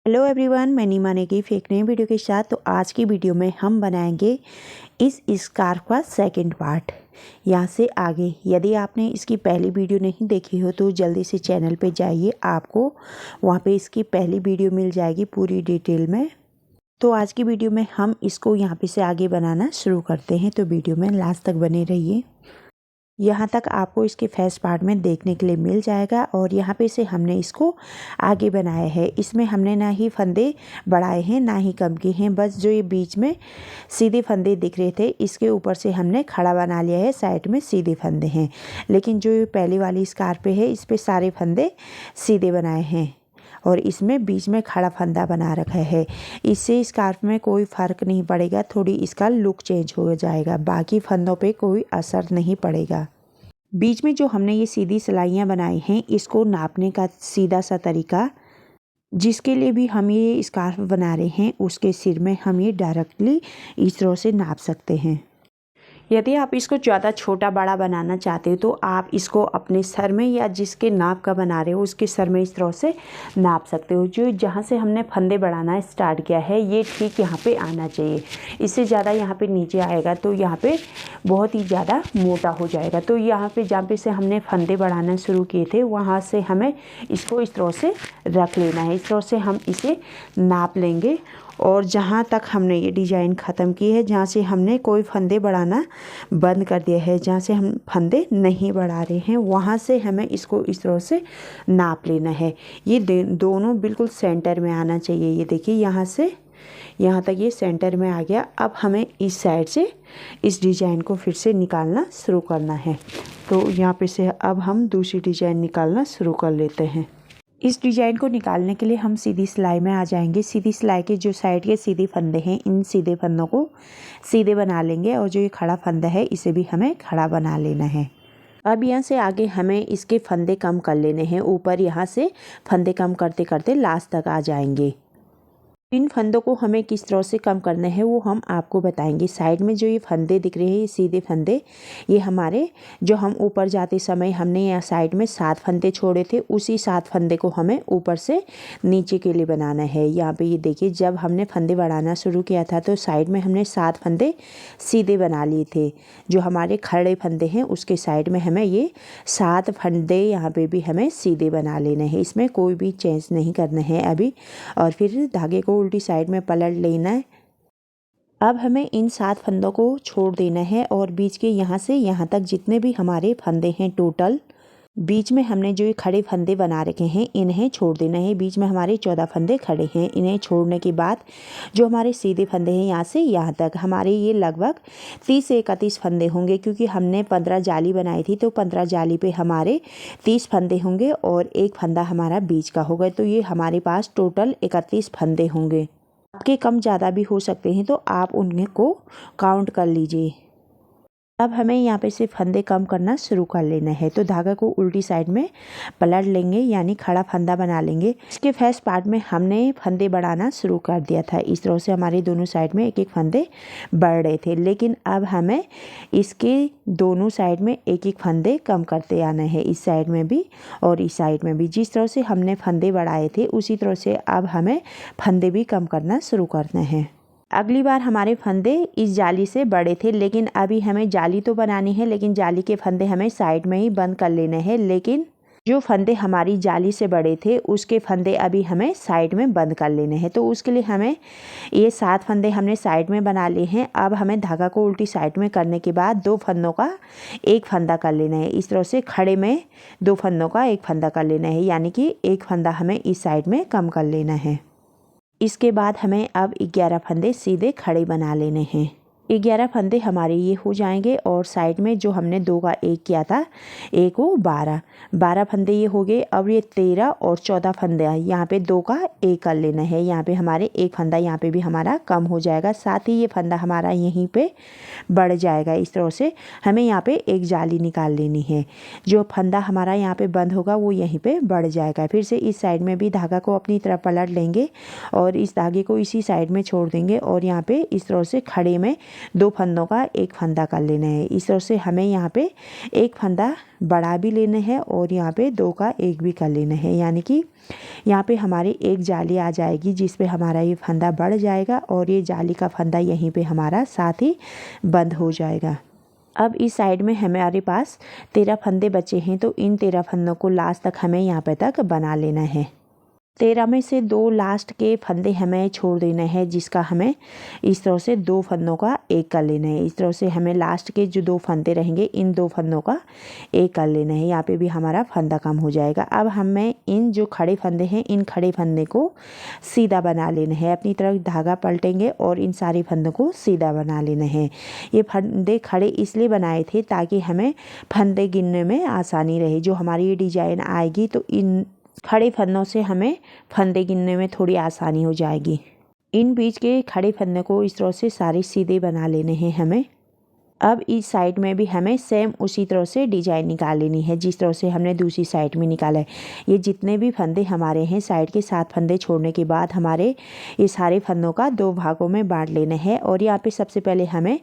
Hello everyone, मैं नीमा नेगी एक नई वीडियो के साथ। तो आज की वीडियो में हम बनाएंगे इस स्कार्फ का सेकंड पार्ट। यहाँ से आगे यदि आपने इसकी पहली वीडियो नहीं देखी हो तो जल्दी से चैनल पे जाइए, आपको वहाँ पे इसकी पहली वीडियो मिल जाएगी पूरी डिटेल में। तो आज की वीडियो में हम इसको यहाँ पे से आगे बनाना शुरू करते हैं, तो वीडियो में लास्ट तक बने रहिए। यहाँ तक आपको इसके फेस पार्ट में देखने के लिए मिल जाएगा और यहाँ पे से हमने इसको आगे बनाया है। इसमें हमने ना ही फंदे बढ़ाए हैं ना ही कम किए हैं, बस जो ये बीच में सीधे फंदे दिख रहे थे इसके ऊपर से हमने खड़ा बना लिया है। साइड में सीधे फंदे हैं, लेकिन जो ये पहली वाली स्कार्फ पे है इस पे सारे फंदे सीधे बनाए हैं और इसमें बीच में खड़ा फंदा बना रखा है। इससे स्कार्फ में कोई फ़र्क नहीं पड़ेगा, थोड़ी इसका लुक चेंज हो जाएगा, बाकी फंदों पे कोई असर नहीं पड़ेगा। बीच में जो हमने ये सीधी सिलाइयाँ बनाई हैं इसको नापने का सीधा सा तरीका, जिसके लिए भी हम ये स्कार्फ बना रहे हैं उसके सिर में हम ये डायरेक्टली इस तरह से नाप सकते हैं। यदि आप इसको ज़्यादा छोटा बड़ा बनाना चाहते हो तो आप इसको अपने सर में या जिसके नाप का बना रहे हो उसके सर में इस तरह से नाप सकते हो। जो जहाँ से हमने फंदे बढ़ाना स्टार्ट किया है ये ठीक यहाँ पे आना चाहिए। इससे ज़्यादा यहाँ पे नीचे आएगा तो यहाँ पे बहुत ही ज़्यादा मोटा हो जाएगा। तो यहाँ पे जहाँ पे से हमने फंदे बढ़ाना शुरू किए थे वहाँ से हमें इसको इस तरह से रख लेना है। इस तरह से हम इसे नाप लेंगे और जहाँ तक हमने ये डिज़ाइन ख़त्म की है, जहाँ से हमने कोई फंदे बढ़ाना बंद कर दिया है, जहाँ से हम फंदे नहीं बढ़ा रहे हैं वहाँ से हमें इसको इस तरह से नाप लेना है। ये दोनों बिल्कुल सेंटर में आना चाहिए। ये देखिए यहाँ से यहाँ तक ये सेंटर में आ गया। अब हमें इस साइड से इस डिज़ाइन को फिर से निकालना शुरू करना है। तो यहाँ पे से अब हम दूसरी डिज़ाइन निकालना शुरू कर लेते हैं। इस डिज़ाइन को निकालने के लिए हम सीधी सिलाई में आ जाएंगे। सीधी सिलाई के जो साइड के सीधे फंदे हैं इन सीधे फंदों को सीधे बना लेंगे और जो ये खड़ा फंदा है इसे भी हमें खड़ा बना लेना है। अब यहाँ से आगे हमें इसके फंदे कम कर लेने हैं। ऊपर यहाँ से फंदे कम करते करते लास्ट तक आ जाएंगे। इन फंदों को हमें किस तरह से कम करना है वो हम आपको बताएंगे। साइड में जो ये फंदे दिख रहे हैं ये सीधे फंदे, ये हमारे जो हम ऊपर जाते समय हमने यहाँ साइड में 7 फंदे छोड़े थे, उसी 7 फंदे को हमें ऊपर से नीचे के लिए बनाना है। यहाँ पे ये देखिए जब हमने फंदे बढ़ाना शुरू किया था तो साइड में हमने 7 फंदे सीधे बना लिए थे। जो हमारे खड़े फंदे हैं उसके साइड में हमें ये 7 फंदे यहाँ पे भी हमें सीधे बना लेना है। इसमें कोई भी चेंज नहीं करना है अभी। और फिर धागे को उल्टी साइड में पलट लेना है। अब हमें इन 7 फंदों को छोड़ देना है और बीच के यहाँ से यहाँ तक जितने भी हमारे फंदे हैं टोटल, बीच में हमने जो ये खड़े फंदे बना रखे हैं इन्हें छोड़ देना है। बीच में हमारे 14 फंदे खड़े हैं, इन्हें छोड़ने के बाद जो हमारे सीधे फंदे हैं यहाँ से यहाँ तक हमारे ये लगभग 30 से 31 फंदे होंगे, क्योंकि हमने 15 जाली बनाई थी तो 15 जाली पे हमारे 30 फंदे होंगे और एक फंदा हमारा बीच का होगा। तो ये हमारे पास टोटल 31 फंदे होंगे। आपके कम ज़्यादा भी हो सकते हैं तो आप उन्हें को काउंट कर लीजिए। अब हमें यहाँ पे से फंदे कम करना शुरू कर लेना है। तो धागा को उल्टी साइड में पलट लेंगे यानी खड़ा फंदा बना लेंगे। इसके फेस पार्ट में हमने फंदे बढ़ाना शुरू कर दिया था। इस तरह से हमारे दोनों साइड में एक एक फंदे बढ़ रहे थे, लेकिन अब हमें इसके दोनों साइड में एक एक फंदे कम करते आना है, इस साइड में भी और इस साइड में भी। जिस तरह से हमने फंदे बढ़ाए थे उसी तरह से अब हमें फंदे भी कम करना शुरू करना है। अगली बार हमारे फंदे इस जाली से बड़े थे, लेकिन अभी हमें जाली तो बनानी है, लेकिन जाली के फंदे हमें साइड में ही बंद कर लेने हैं। लेकिन जो फंदे हमारी जाली से बड़े थे उसके फंदे अभी हमें साइड में बंद कर लेने हैं। तो उसके लिए हमें ये 7 फंदे हमने साइड में बना लिए हैं। अब हमें धागा को उल्टी साइड में करने के बाद 2 फंदों का एक फंदा कर लेना है। इस तरह से खड़े में 2 फंदों का एक फंदा कर लेना है, यानी कि एक फंदा हमें इस साइड में कम कर लेना है। इसके बाद हमें अब 11 फंदे सीधे खड़े बना लेने हैं। 11 फंदे हमारे ये हो जाएंगे और साइड में जो हमने 2 का 1 किया था, एक वो 12 फंदे ये हो गए। अब ये 13 और 14 फंदे यहाँ पे 2 का 1 कर लेना है। यहाँ पे हमारे एक फंदा यहाँ पे भी हमारा कम हो जाएगा, साथ ही ये फंदा हमारा यहीं पे बढ़ जाएगा। इस तरह से हमें यहाँ पे एक जाली निकाल लेनी है। जो फंदा हमारा यहाँ पे बंद होगा वो यहीं पे बढ़ जाएगा। फिर से इस साइड में भी धागा को अपनी तरफ पलट लेंगे और इस धागे को इसी साइड में छोड़ देंगे और यहाँ पे इस तरह से खड़े में दो फंदों का एक फंदा कर लेना है। इस तरह से हमें यहाँ पे एक फंदा बड़ा भी लेना है और यहाँ पे दो का एक भी कर लेना है, यानी कि यहाँ पे हमारी एक जाली आ जाएगी जिस पे हमारा ये फंदा बढ़ जाएगा और ये जाली का फंदा यहीं पे हमारा साथ ही बंद हो जाएगा। अब इस साइड में हमारे पास 13 फंदे बचे हैं, तो इन 13 फंदों को लास्ट तक हमें यहाँ पे तक बना लेना है। 13 में से 2 लास्ट के फंदे हमें छोड़ देना है, जिसका हमें इस तरह से 2 फंदों का एक कर लेना है। इस तरह से हमें लास्ट के जो 2 फंदे रहेंगे इन 2 फंदों का एक कर लेना है। यहाँ पे भी हमारा फंदा कम हो जाएगा। अब हमें इन जो खड़े फंदे हैं इन खड़े फंदे को सीधा बना लेना है। अपनी तरफ धागा पलटेंगे और इन सारे फंदों को सीधा बना लेना है। ये फंदे खड़े इसलिए बनाए थे ताकि हमें फंदे गिनने में आसानी रहे। जो हमारी ये डिजाइन आएगी तो इन खड़े फंदों से हमें फंदे गिनने में थोड़ी आसानी हो जाएगी। इन बीच के खड़े फंदे को इस तरह से सारे सीधे बना लेने हैं हमें। अब इस साइड में भी हमें सेम उसी तरह से डिजाइन निकाल लेनी है जिस तरह से हमने दूसरी साइड में निकाला है। ये जितने भी फंदे हमारे हैं साइड के 7 फंदे छोड़ने के बाद हमारे ये सारे फंदों का 2 भागों में बांट लेना है और यहाँ पे सबसे पहले हमें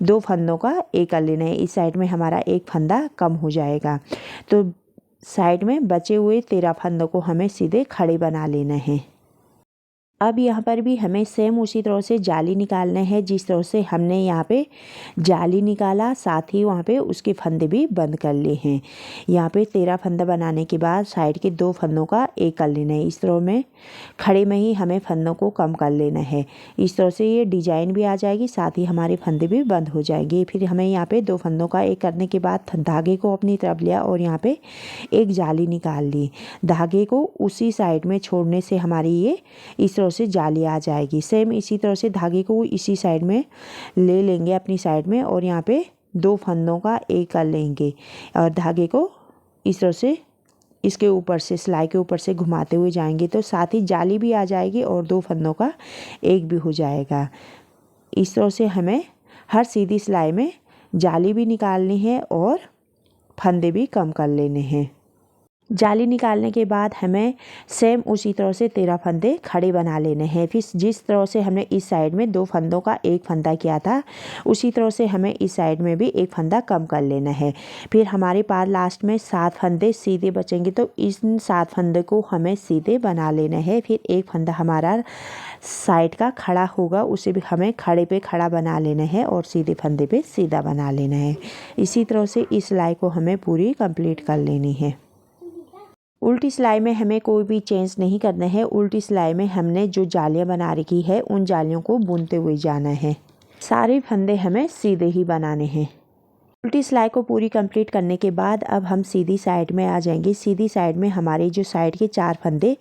2 फंदों का एक कर लेना है। इस साइड में हमारा एक फंदा कम हो जाएगा, तो साइड में बचे हुए 13 फंदों को हमें सीधे खड़े बना लेना है। अब यहाँ पर भी हमें सेम उसी तरह से जाली निकालना है जिस तरह से हमने यहाँ पे जाली निकाला, साथ ही वहाँ पे उसके फंदे भी बंद कर लिए हैं। यहाँ पे 13 फंदा बनाने के बाद साइड के 2 फंदों का एक कर लेना है। इस तरह में खड़े में ही हमें फंदों को कम कर लेना है। इस तरह से ये डिजाइन भी आ जाएगी, साथ ही हमारे फंदे भी बंद हो जाएंगे। फिर हमें यहाँ पे 2 फंदों का एक करने के बाद धागे को अपनी तरफ लिया और यहाँ पे एक जाली निकाल ली। धागे को उसी साइड में छोड़ने से हमारी ये इस तरह से जाली आ जाएगी। सेम इसी तरह से धागे को इसी साइड में ले लेंगे अपनी साइड में और यहाँ पे 2 फंदों का एक कर लेंगे और धागे को इस तरह से इसके ऊपर से सिलाई के ऊपर से घुमाते हुए जाएंगे, तो साथ ही जाली भी आ जाएगी और 2 फंदों का एक भी हो जाएगा। इस तरह से हमें हर सीधी सिलाई में जाली भी निकालनी है और फंदे भी कम कर लेने हैं। जाली निकालने के बाद हमें सेम उसी तरह से 13 फंदे खड़े बना लेने हैं। फिर जिस तरह से हमने इस साइड में 2 फंदों का एक फंदा किया था उसी तरह से हमें इस साइड में भी एक फंदा कम कर लेना है। फिर हमारे पास लास्ट में 7 फंदे सीधे बचेंगे, तो इन 7 फंदे को हमें सीधे बना लेना है। फिर एक फंदा हमारा साइड का खड़ा होगा, उसे भी हमें खड़े पे खड़ा बना लेना है और सीधे फंदे पे सीधा बना लेना है। इसी तरह से इस सिलाई को हमें पूरी कंप्लीट कर लेनी है। उल्टी सिलाई में हमें कोई भी चेंज नहीं करना है। उल्टी सिलाई में हमने जो जालियाँ बना रखी है उन जालियों को बुनते हुए जाना है। सारे फंदे हमें सीधे ही बनाने हैं। उल्टी सिलाई को पूरी कंप्लीट करने के बाद अब हम सीधी साइड में आ जाएंगे। सीधी साइड में हमारे जो साइड के 4 फंदे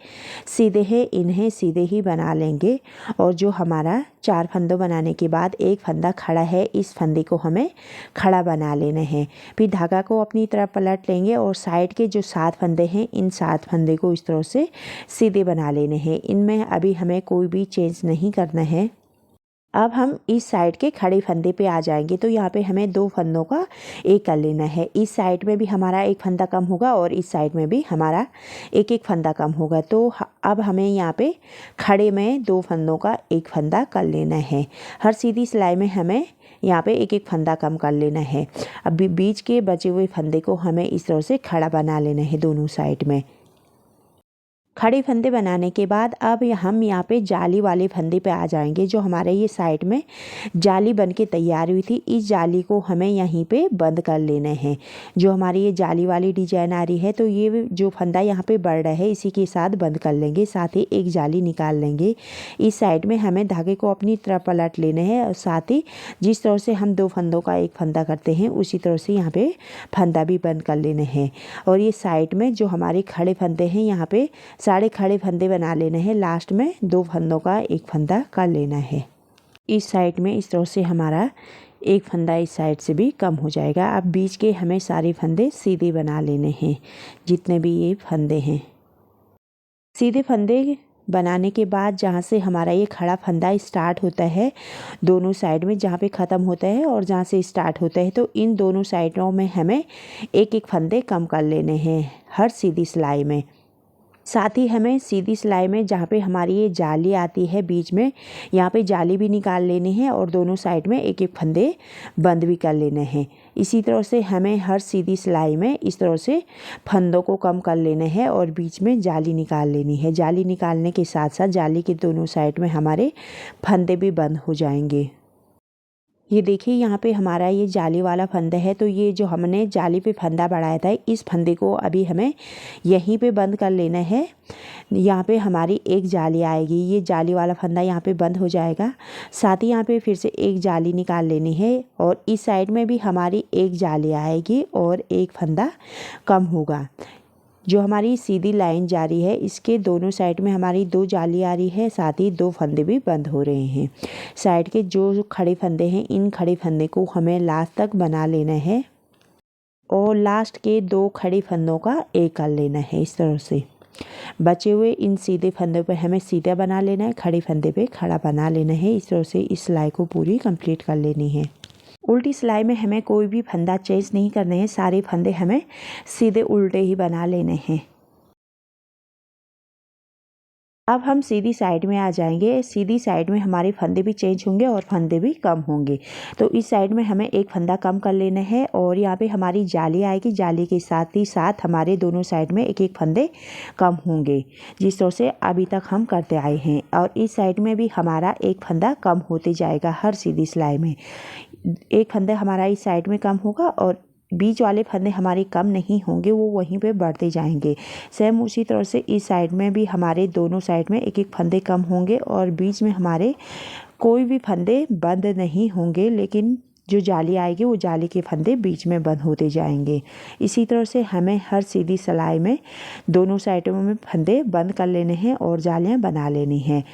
सीधे हैं इन्हें सीधे ही बना लेंगे और जो हमारा 4 फंदों बनाने के बाद एक फंदा खड़ा है इस फंदे को हमें खड़ा बना लेना है। फिर धागा को अपनी तरफ पलट लेंगे और साइड के जो 7 फंदे हैं इन 7 फंदे को इस तरह से सीधे बना लेने हैं। इनमें अभी हमें कोई भी चेंज नहीं करना है। अब हम इस साइड के खड़े फंदे पे आ जाएंगे, तो यहाँ पे हमें 2 फंदों का एक कर लेना है। इस साइड में भी हमारा एक फंदा कम होगा और इस साइड में भी हमारा एक फंदा कम होगा। तो अब हमें यहाँ पे खड़े में 2 फंदों का एक फंदा कर लेना है। हर सीधी सिलाई में हमें यहाँ पे एक फंदा कम कर लेना है। अब बीच के बचे हुए फंदे को हमें इस तरह से खड़ा बना लेना है दोनों साइड में। खड़े फंदे बनाने के बाद अब हम यहाँ पे जाली वाले फंदे पे आ जाएंगे। जो हमारे ये साइड में जाली बन के तैयार हुई थी इस जाली को हमें यहीं पे बंद कर लेना है। जो हमारी ये जाली वाली डिजाइन आ रही है तो ये जो फंदा यहाँ पे बढ़ रहा है इसी के साथ बंद कर लेंगे, साथ ही एक जाली निकाल लेंगे। इस साइड में हमें धागे को अपनी तरफ पलट लेना है और साथ ही जिस तरह से हम 2 फंदों का एक फंदा करते हैं उसी तरह से यहाँ पे फंदा भी बंद कर लेना है। और ये साइड में जो हमारे खड़े फंदे हैं यहाँ पे सारे खड़े फंदे बना लेने हैं। लास्ट में 2 फंदों का एक फंदा कर लेना है। इस साइड में इस तरह से हमारा एक फंदा इस साइड से भी कम हो जाएगा। अब बीच के हमें सारे फंदे सीधे बना लेने हैं जितने भी ये फंदे हैं। सीधे फंदे बनाने के बाद जहाँ से हमारा ये खड़ा फंदा स्टार्ट होता है दोनों साइड में, जहाँ पे ख़त्म होता है और जहाँ से स्टार्ट होता है, तो इन दोनों साइडों में हमें एक फंदे कम कर लेने हैं हर सीधी सिलाई में। साथ ही हमें सीधी सिलाई में जहाँ पे हमारी ये जाली आती है बीच में, यहाँ पे जाली भी निकाल लेनी है और दोनों साइड में एक एक फंदे बंद भी कर लेने हैं। इसी तरह से हमें हर सीधी सिलाई में इस तरह से फंदों को कम कर लेने हैं और बीच में जाली निकाल लेनी है। जाली निकालने के साथ साथ जाली के दोनों साइड में हमारे फंदे भी बंद हो जाएंगे। ये देखिए यहाँ पे हमारा ये जाली वाला फंदा है, तो ये जो हमने जाली पे फंदा बढ़ाया था इस फंदे को अभी हमें यहीं पे बंद कर लेना है। यहाँ पे हमारी एक जाली आएगी, ये जाली वाला फंदा यहाँ पे बंद हो जाएगा। साथ ही यहाँ पे फिर से एक जाली निकाल लेनी है और इस साइड में भी हमारी एक जाली आएगी और एक फंदा कम होगा। जो हमारी सीधी लाइन जा रही है इसके दोनों साइड में हमारी 2 जाली आ रही है, साथ ही 2 फंदे भी बंद हो रहे हैं। साइड के जो खड़े फंदे हैं इन खड़े फंदे को हमें लास्ट तक बना लेना है और लास्ट के 2 खड़े फंदों का एक कर लेना है। इस तरह से बचे हुए इन सीधे फंदे पे हमें सीधा बना लेना है, खड़े फंदे पे खड़ा बना लेना है। इस तरह से इस सिलाई को पूरी कंप्लीट कर लेनी है। उल्टी सिलाई में हमें कोई भी फंदा चेंज नहीं करने हैं, सारे फंदे हमें सीधे उल्टे ही बना लेने हैं। अब हम सीधी साइड में आ जाएंगे। सीधी साइड में हमारे फंदे भी चेंज होंगे और फंदे भी कम होंगे। तो इस साइड में हमें एक फंदा कम कर लेना है और यहाँ पे हमारी जाली आएगी, जाली के साथ ही साथ हमारे दोनों साइड में एक एक फंदे कम होंगे, जिस तरह से अभी तक हम करते आए हैं। और इस साइड में भी हमारा एक फंदा कम होते जाएगा। हर सीधी सिलाई में एक फंदा हमारा इस साइड में कम होगा और बीच वाले फंदे हमारे कम नहीं होंगे, वो वहीं पे बढ़ते जाएंगे। सेम उसी तरह से इस साइड में भी हमारे दोनों साइड में एक एक फंदे कम होंगे और बीच में हमारे कोई भी फंदे बंद नहीं होंगे, लेकिन जो जाली आएगी वो जाली के फंदे बीच में बंद होते जाएंगे। इसी तरह से हमें हर सीधी सिलाई में दोनों साइडों में फंदे बंद कर लेने हैं और जालियाँ बना लेनी हैं।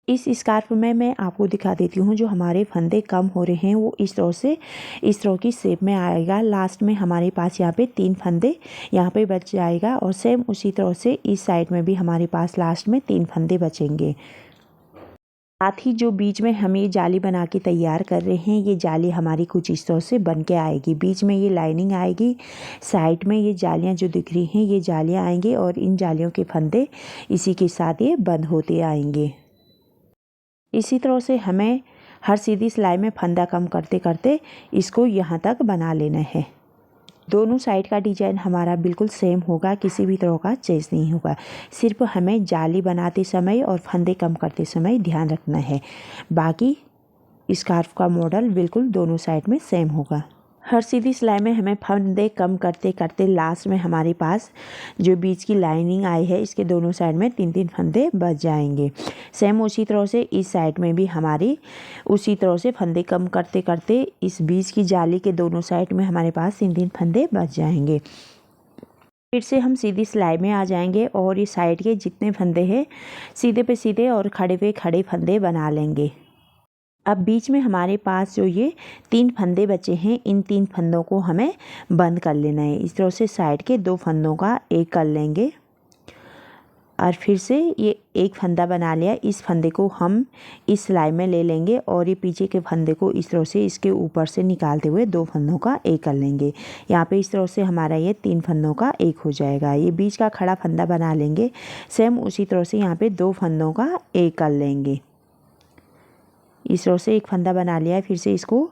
इस स्कार्फ में मैं आपको दिखा देती हूँ जो हमारे फंदे कम हो रहे हैं वो इस तरह से इस तरह की शेप में आएगा। लास्ट में हमारे पास यहाँ पे 3 फंदे यहाँ पे बच जाएगा और सेम उसी तरह से इस साइड में भी हमारे पास लास्ट में 3 फंदे बचेंगे। साथ ही जो बीच में हम ये जाली बना के तैयार कर रहे हैं, ये जाली हमारी कुछ इस तरह से बन के आएगी। बीच में ये लाइनिंग आएगी, साइड में ये जालियाँ जो दिख रही हैं ये जालियाँ आएंगी और इन जालियों के फंदे इसी के साथ ये बंद होते आएंगे। इसी तरह से हमें हर सीधी सिलाई में फंदा कम करते करते इसको यहाँ तक बना लेना है। दोनों साइड का डिजाइन हमारा बिल्कुल सेम होगा, किसी भी तरह का चेंज नहीं होगा। सिर्फ हमें जाली बनाते समय और फंदे कम करते समय ध्यान रखना है। बाकी स्कार्फ का मॉडल बिल्कुल दोनों साइड में सेम होगा। हर सीधी सिलाई में हमें फंदे कम करते करते लास्ट में हमारे पास जो बीच की लाइनिंग आई है इसके दोनों साइड में 3-3 फंदे बच जाएंगे। सेम उसी तरह से इस साइड में भी हमारी उसी तरह से फंदे कम करते करते इस बीच की जाली के दोनों साइड में हमारे पास 3-3 फंदे बच जाएंगे। फिर से हम सीधी सिलाई में आ जाएंगे और इस साइड के जितने फंदे हैं सीधे पे सीधे और खड़े पे खड़े फंदे बना लेंगे। अब बीच में हमारे पास जो ये 3 फंदे बचे हैं इन 3 फंदों को हमें बंद कर लेना है। इस तरह से साइड के 2 फंदों का एक कर लेंगे और फिर से ये एक फंदा बना लिया। इस फंदे को हम इस सिलाई में ले लेंगे और ये पीछे के फंदे को इस तरह से इसके ऊपर से निकालते हुए 2 फंदों का एक कर लेंगे। यहाँ पे इस तरह से हमारा ये 3 फंदों का एक हो जाएगा। ये बीच का खड़ा फंदा बना लेंगे। सेम उसी तरह से यहाँ पे 2 फंदों का एक कर लेंगे। इस तरह से एक फंदा बना लिया है, फिर से इसको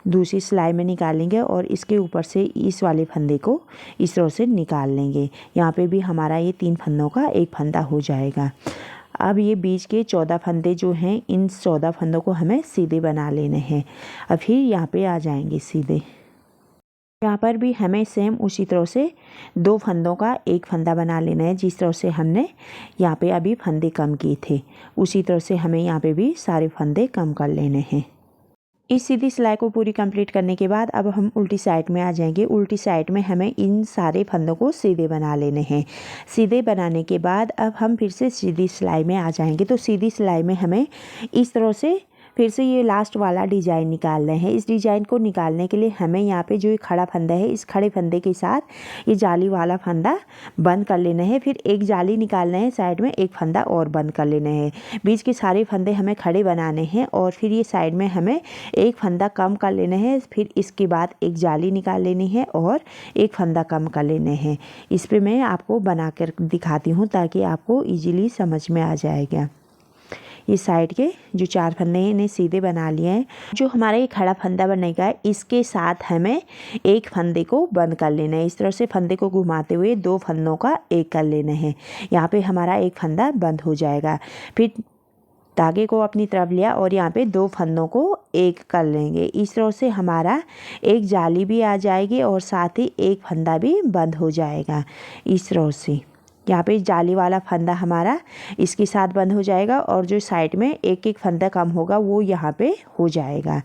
दूसरी सिलाई में निकालेंगे और इसके ऊपर से इस वाले फंदे को इस तरह से निकाल लेंगे। यहाँ पे भी हमारा ये 3 फंदों का एक फंदा हो जाएगा। अब ये बीच के 14 फंदे जो हैं इन 14 फंदों को हमें सीधे बना लेने हैं। अब फिर यहाँ पे आ जाएंगे सीधे। यहाँ पर भी हमें सेम उसी तरह से 2 फंदों का एक फंदा बना लेना है। जिस तरह से हमने यहाँ पे अभी फंदे कम किए थे उसी तरह से हमें यहाँ पे भी सारे फंदे कम कर लेने हैं। इस सीधी सिलाई को पूरी कंप्लीट करने के बाद अब हम उल्टी साइड में आ जाएंगे। उल्टी साइड में हमें इन सारे फंदों को सीधे बना लेने हैं। सीधे बनाने के बाद अब हम फिर से सीधी सिलाई में आ जाएंगे। तो सीधी सिलाई में हमें इस तरह से फिर से ये लास्ट वाला डिज़ाइन निकाल रहे हैं। इस डिज़ाइन को निकालने के लिए हमें यहाँ पे जो खड़ा फंदा है, इस खड़े फंदे के साथ ये जाली वाला फंदा बंद कर लेना है। फिर एक जाली निकालना है, साइड में एक फंदा और बंद कर लेना है। बीच के सारे फंदे हमें खड़े बनाने हैं और फिर ये साइड में हमें एक फंदा कम कर लेना है। फिर इसके बाद एक जाली निकाल लेनी है और एक फंदा कम कर लेने हैं। इस पे मैं आपको बना कर दिखाती हूँ ताकि आपको ईजीली समझ में आ जाएगा। ये साइड के जो 4 फंदे हैं इन्हें सीधे बना लिए हैं। जो हमारा ये खड़ा फंदा बनेगा इसके साथ हमें एक फंदे को बंद कर लेना है। इस तरह से फंदे को घुमाते हुए 2 फंदों का एक कर लेना है। यहाँ पे हमारा एक फंदा बंद हो जाएगा। फिर धागे को अपनी तरफ लिया और यहाँ पे 2 फंदों को एक कर लेंगे। इस तरह से हमारा एक जाली भी आ जाएगी और साथ ही एक फंदा भी बंद हो जाएगा। इस तरह से यहाँ पे जाली वाला फंदा हमारा इसके साथ बंद हो जाएगा और जो साइड में एक एक फंदा कम होगा वो यहाँ पे हो जाएगा।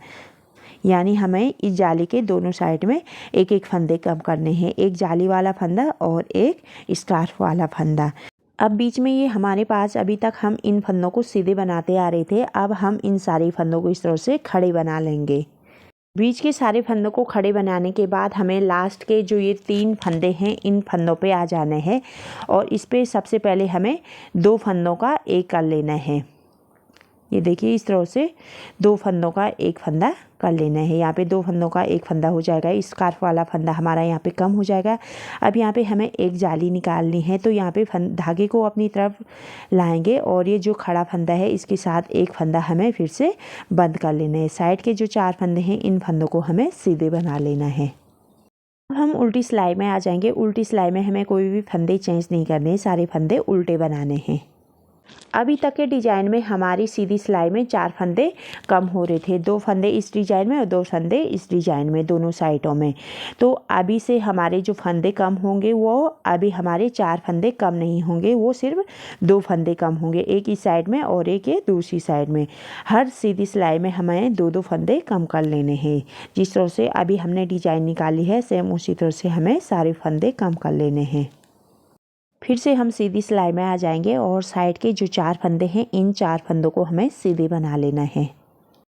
यानी हमें इस जाली के दोनों साइड में एक एक फंदे कम करने हैं, एक जाली वाला फंदा और एक स्कार्फ वाला फंदा। अब बीच में ये हमारे पास अभी तक हम इन फंदों को सीधे बनाते आ रहे थे, अब हम इन सारे फंदों को इस तरह से खड़े बना लेंगे। बीच के सारे फंदों को खड़े बनाने के बाद हमें लास्ट के जो ये 3 फंदे हैं इन फंदों पे आ जाने हैं और इस पे सबसे पहले हमें 2 फंदों का एक कर लेना है। ये देखिए इस तरह से 2 फंदों का एक फंदा कर लेना है। यहाँ पे 2 फंदों का एक फंदा हो जाएगा। स्कार्फ वाला फंदा हमारा यहाँ पे कम हो जाएगा। अब यहाँ पे हमें एक जाली निकालनी है, तो यहाँ पे धागे को अपनी तरफ लाएंगे और ये जो खड़ा फंदा है इसके साथ एक फंदा हमें फिर से बंद कर लेना है। साइड के जो 4 फंदे हैं इन फंदों को हमें सीधे बना लेना है। अब हम उल्टी सिलाई में आ जाएंगे। उल्टी सिलाई में हमें कोई भी फंदे चेंज नहीं करने, सारे फंदे उल्टे बनाने हैं। अभी तक के डिजाइन में हमारी सीधी सिलाई में 4 फंदे कम हो रहे थे, 2 फंदे इस डिजाइन में और 2 फंदे इस डिजाइन में, दोनों साइडों में। तो अभी से हमारे जो फंदे कम होंगे वो अभी हमारे 4 फंदे कम नहीं होंगे, वो सिर्फ 2 फंदे कम होंगे, एक इस साइड में और एक ये दूसरी साइड में। हर सीधी सिलाई में हमें 2-2 फंदे कम कर लेने हैं। जिस तरह से अभी हमने डिजाइन निकाली है सेम उसी तरह से हमें सारे फंदे कम कर लेने हैं। फिर से हम सीधी सिलाई में आ जाएंगे और साइड के जो 4 फंदे हैं इन 4 फंदों को हमें सीधे बना लेना है।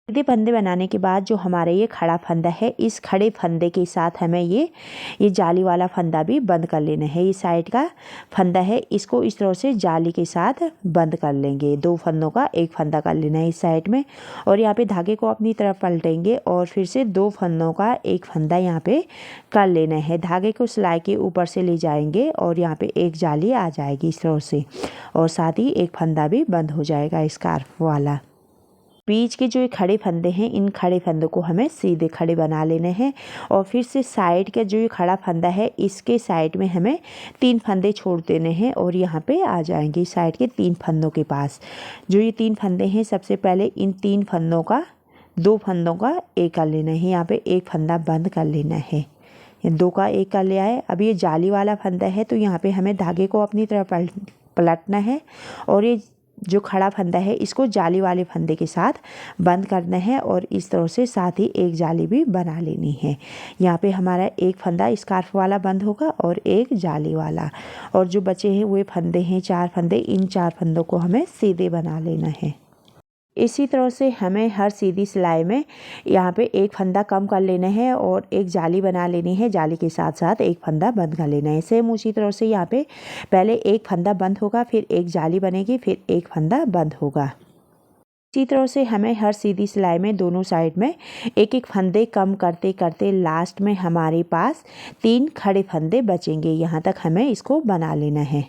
सीधे फंदे बनाने के बाद जो हमारा ये खड़ा फंदा है, इस खड़े फंदे के साथ हमें ये जाली वाला फंदा भी बंद कर लेना है। ये साइड का फंदा है, इसको इस तरह से जाली के साथ बंद कर लेंगे। 2 फंदों का एक फंदा कर लेना है इस साइड में और यहाँ पे धागे को अपनी तरफ पलटेंगे और फिर से 2 फंदों का एक फंदा यहाँ पे कर लेना है। धागे को सिलाई के ऊपर से ले जाएंगे और यहाँ पे एक जाली आ जाएगी इस तरह से और साथ ही एक फंदा भी बंद हो जाएगा स्कार्फ वाला। बीच के जो ये खड़े फंदे हैं इन खड़े फंदों को हमें सीधे खड़े बना लेने हैं और फिर से साइड का जो ये खड़ा फंदा है इसके साइड में हमें 3 फंदे छोड़ देने हैं और यहाँ पे आ जाएंगे साइड के 3 फंदों के पास। जो ये 3 फंदे हैं सबसे पहले इन 3 फंदों का 2 फंदों का एक कर लेना है। यहाँ पे एक फंदा बंद कर लेना है, ये 2 का एक कर लिया है। अब ये जाली वाला फंदा है तो यहाँ पे हमें धागे को अपनी तरफ पलटना है और ये जो खड़ा फंदा है इसको जाली वाले फंदे के साथ बंद करना है और इस तरह से साथ ही एक जाली भी बना लेनी है। यहाँ पे हमारा एक फंदा स्कार्फ वाला बंद होगा और एक जाली वाला, और जो बचे हैं वो फंदे हैं 4 फंदे, इन 4 फंदों को हमें सीधे बना लेना है। इसी तरह से हमें हर सीधी सिलाई में यहाँ पे एक फंदा कम कर लेना है और एक जाली बना लेनी है, जाली के साथ साथ एक फंदा बंद कर लेना है। सेम उसी तरह से यहाँ पे पहले एक फंदा बंद होगा, फिर एक जाली बनेगी, फिर एक फंदा बंद होगा। इसी तरह से हमें हर सीधी सिलाई में दोनों साइड में एक एक फंदे कम करते करते लास्ट में हमारे पास 3 खड़े फंदे बचेंगे। यहाँ तक हमें इसको बना लेना है।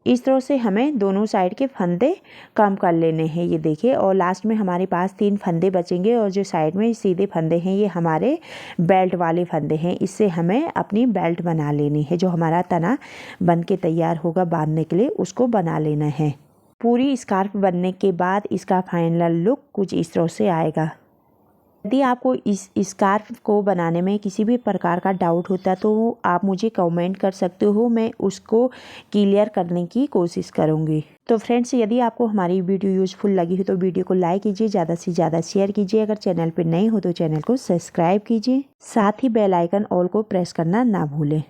इस तरह से हमें दोनों साइड के फंदे कम कर लेने हैं, ये देखिए, और लास्ट में हमारे पास 3 फंदे बचेंगे और जो साइड में सीधे फंदे हैं ये हमारे बेल्ट वाले फंदे हैं। इससे हमें अपनी बेल्ट बना लेनी है, जो हमारा तना बन के तैयार होगा बांधने के लिए उसको बना लेना है। पूरी स्कार्फ बनने के बाद इसका फाइनल लुक कुछ इस तरह से आएगा। यदि आपको इस स्कार्फ को बनाने में किसी भी प्रकार का डाउट होता है तो आप मुझे कमेंट कर सकते हो, मैं उसको क्लियर करने की कोशिश करूँगी। तो फ्रेंड्स, यदि आपको हमारी वीडियो यूज़फुल लगी हो तो वीडियो को लाइक कीजिए, ज़्यादा से ज़्यादा शेयर कीजिए। अगर चैनल पर नए हो तो चैनल को सब्सक्राइब कीजिए, साथ ही बेल आइकन ऑल को प्रेस करना ना भूलें।